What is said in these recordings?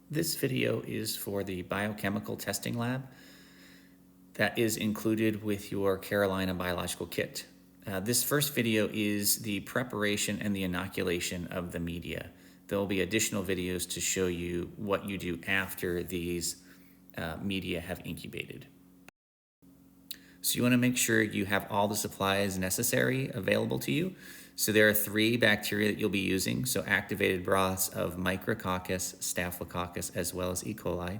This video is for the biochemical testing lab that is included with your Carolina biological kit. This first video is the preparation and the inoculation of the media. There will be additional videos to show you what you do after these media have incubated. So you want to make sure you have all the supplies necessary available to you. So there are 3 bacteria that you'll be using. So activated broths of Micrococcus, Staphylococcus, as well as E. coli.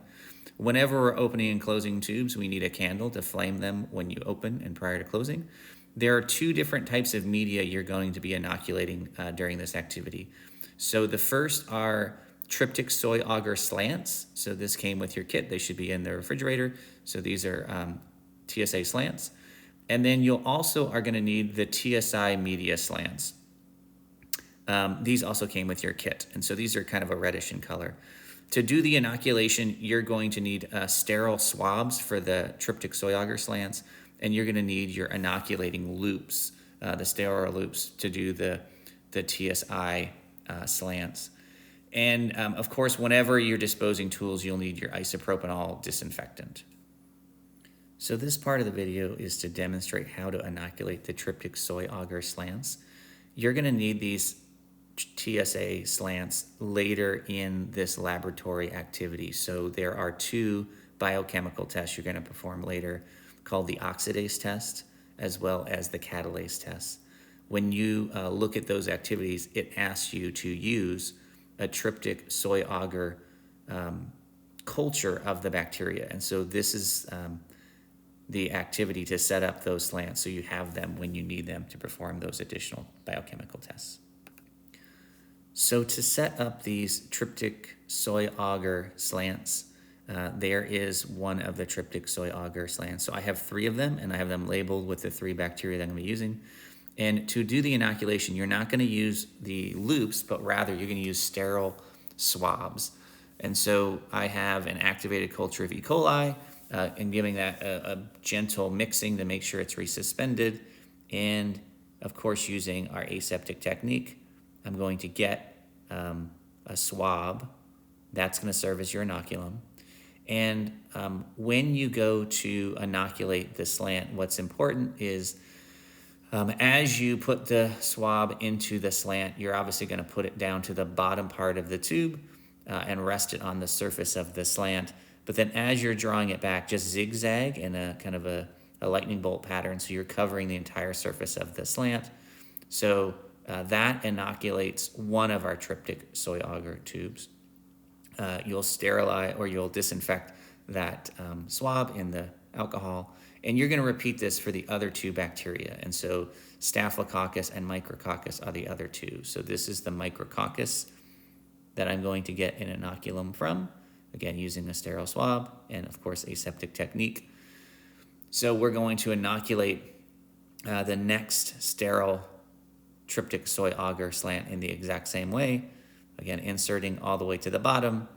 Whenever we're opening and closing tubes, we need a candle to flame them when you open and prior to closing. There are 2 different types of media you're going to be inoculating during this activity. So the first are Tryptic soy agar slants. So this came with your kit. They should be in the refrigerator. So these are TSA slants. And then you'll also are going to need the TSI media slants. These also came with your kit. And so these are kind of a reddish in color. To do the inoculation, you're going to need sterile swabs for the Tryptic soy agar slants, and you're going to need your inoculating loops, the sterile loops, to do the TSI slants. And of course, whenever you're disposing tools, you'll need your isopropanol disinfectant. So this part of the video is to demonstrate how to inoculate the Tryptic soy agar slants. You're going to need these TSA slants later in this laboratory activity. So there are 2 biochemical tests you're going to perform later called the oxidase test as well as the catalase test. When you look at those activities, it asks you to use a Tryptic soy agar culture of the bacteria. And so this is the activity to set up those slants so you have them when you need them to perform those additional biochemical tests. So to set up these Tryptic soy agar slants, there is one of the Tryptic soy agar slants. So I have 3 of them, and I have them labeled with the 3 bacteria that I'm going to be using. And to do the inoculation, you're not going to use the loops, but rather you're going to use sterile swabs. And so I have an activated culture of E. coli, and giving that a gentle mixing to make sure it's resuspended. And of course, using our aseptic technique, I'm going to get a swab. That's going to serve as your inoculum. And when you go to inoculate the slant, what's important is as you put the swab into the slant, you're obviously going to put it down to the bottom part of the tube and rest it on the surface of the slant. But then as you're drawing it back, just zigzag in a kind of a lightning bolt pattern, so you're covering the entire surface of the slant. So that inoculates one of our Tryptic soy agar tubes. You'll sterilize or you'll disinfect that swab in the alcohol, and you're going to repeat this for the other 2 bacteria. And so Staphylococcus and Micrococcus are the other 2. So this is the Micrococcus that I'm going to get an inoculum from, again using a sterile swab and of course aseptic technique. So we're going to inoculate the next sterile Tryptic soy agar slant in the exact same way, again inserting all the way to the bottom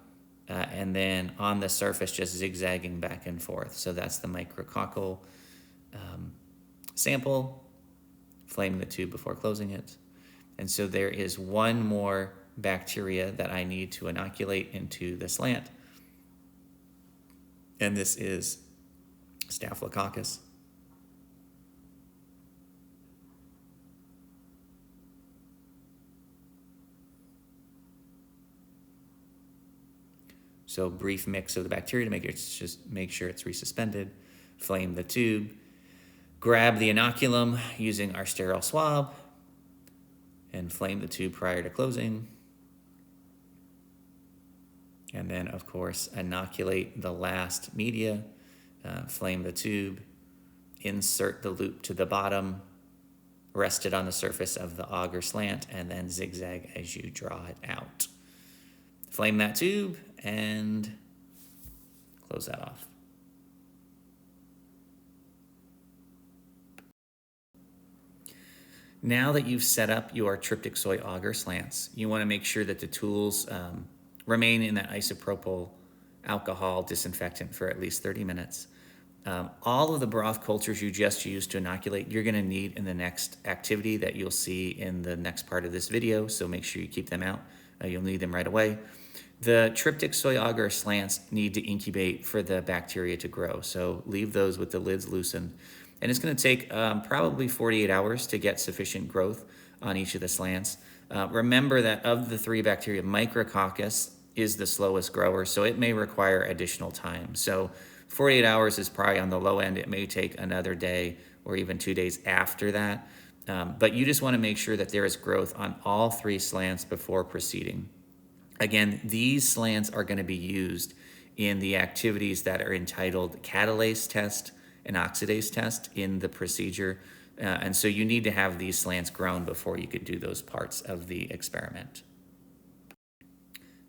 and then on the surface just zigzagging back and forth. So that's the micrococcal sample, flaming the tube before closing it. And so there is one more bacteria that I need to inoculate into the slant, and this is Staphylococcus. So brief mix of the bacteria to make sure it's resuspended. Flame the tube. Grab the inoculum using our sterile swab and flame the tube prior to closing. And then, of course, inoculate the last media, flame the tube, insert the loop to the bottom, rest it on the surface of the agar slant, and then zigzag as you draw it out. Flame that tube and close that off. Now that you've set up your Tryptic soy agar slants, you want to make sure that the tools remain in that isopropyl alcohol disinfectant for at least 30 minutes. All of the broth cultures you just used to inoculate, you're going to need in the next activity that you'll see in the next part of this video, so make sure you keep them out. You'll need them right away. The Tryptic soy agar slants need to incubate for the bacteria to grow, so leave those with the lids loosened. And it's going to take probably 48 hours to get sufficient growth on each of the slants. Remember that of the 3 bacteria, Micrococcus is the slowest grower, so it may require additional time. So 48 hours is probably on the low end. It may take another day or even 2 days after that. But you just want to make sure that there is growth on all 3 slants before proceeding. Again, these slants are going to be used in the activities that are entitled catalase test and oxidase test in the procedure. And so you need to have these slants grown before you could do those parts of the experiment.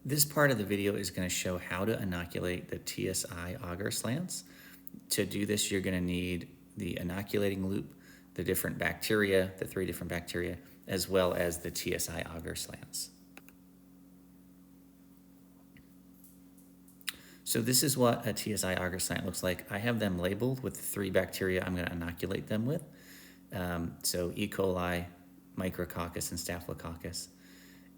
This part of the video is going to show how to inoculate the TSI agar slants. To do this, you're going to need the inoculating loop, the different bacteria, the 3 different bacteria, as well as the TSI agar slants. So this is what a TSI agar slant looks like. I have them labeled with the 3 bacteria I'm going to inoculate them with. So E. coli, Micrococcus, and Staphylococcus.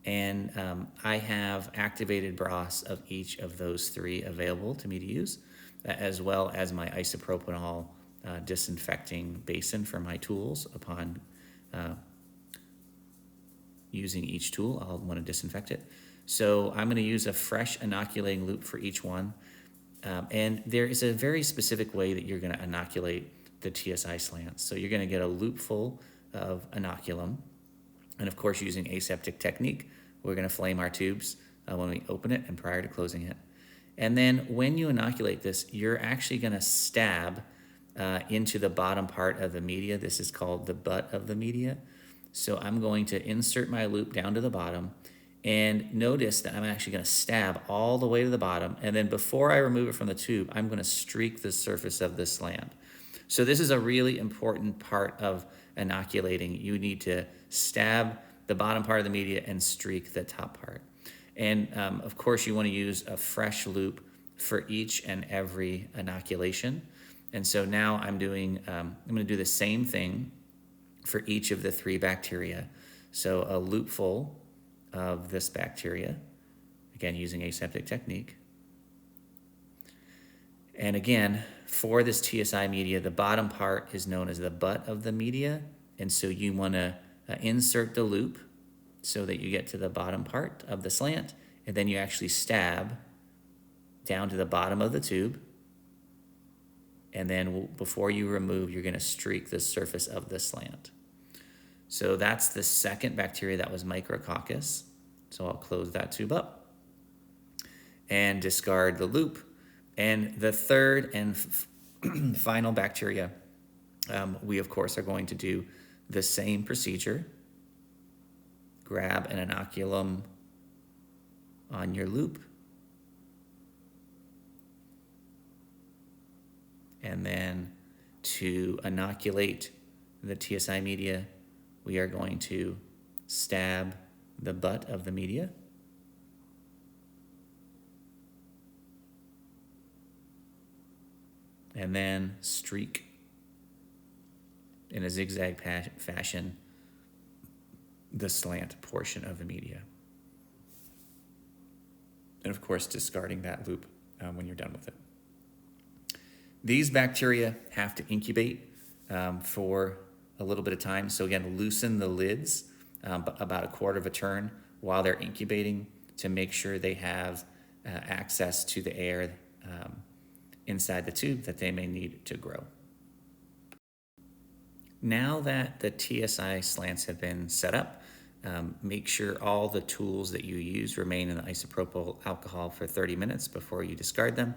And I have activated broths of each of those 3 available to me to use, as well as my isopropanol disinfecting basin for my tools. Upon using each tool, I'll want to disinfect it. So I'm going to use a fresh inoculating loop for each one. And there is a very specific way that you're going to inoculate the TSI slants. So you're going to get a loop full of inoculum. And of course, using aseptic technique, we're going to flame our tubes when we open it and prior to closing it. And then when you inoculate this, you're actually going to stab into the bottom part of the media. This is called the butt of the media. So I'm going to insert my loop down to the bottom. And notice that I'm actually going to stab all the way to the bottom. And then before I remove it from the tube, I'm going to streak the surface of the slant. So this is a really important part of inoculating. You need to stab the bottom part of the media and streak the top part. And of course, you want to use a fresh loop for each and every inoculation. And so now I'm going to do the same thing for each of the 3 bacteria. So a loop full of this bacteria, again, using aseptic technique. And again, for this TSI media, the bottom part is known as the butt of the media. And so you want to insert the loop so that you get to the bottom part of the slant, and then you actually stab down to the bottom of the tube. And then before you remove, you're going to streak the surface of the slant. So that's the second bacteria, that was Micrococcus. So I'll close that tube up and discard the loop. And the third and final bacteria, we of course are going to do the same procedure. Grab an inoculum on your loop. And then to inoculate the TSI media, we are going to stab the butt of the media. And then streak in a zigzag fashion the slant portion of the media. And of course, discarding that loop when you're done with it. These bacteria have to incubate for a little bit of time. So again, loosen the lids about a quarter of a turn while they're incubating to make sure they have access to the air inside the tube that they may need to grow. Now that the TSI slants have been set up, make sure all the tools that you use remain in the isopropyl alcohol for 30 minutes before you discard them.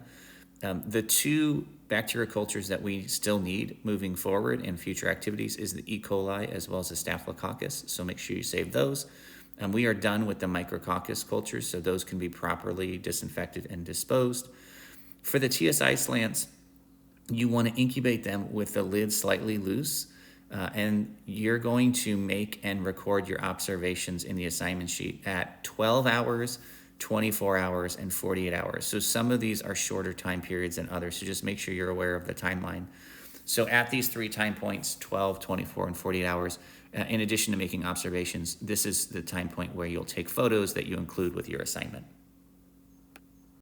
The 2 bacteria cultures that we still need moving forward in future activities is the E. coli as well as the Staphylococcus, so make sure you save those. We are done with the Micrococcus cultures, so those can be properly disinfected and disposed. For the TSI slants, you want to incubate them with the lid slightly loose, and you're going to make and record your observations in the assignment sheet at 12 hours, 24 hours, and 48 hours. So some of these are shorter time periods than others, so just make sure you're aware of the timeline. So at these 3 time points, 12, 24, and 48 hours, in addition to making observations, this is the time point where you'll take photos that you include with your assignment.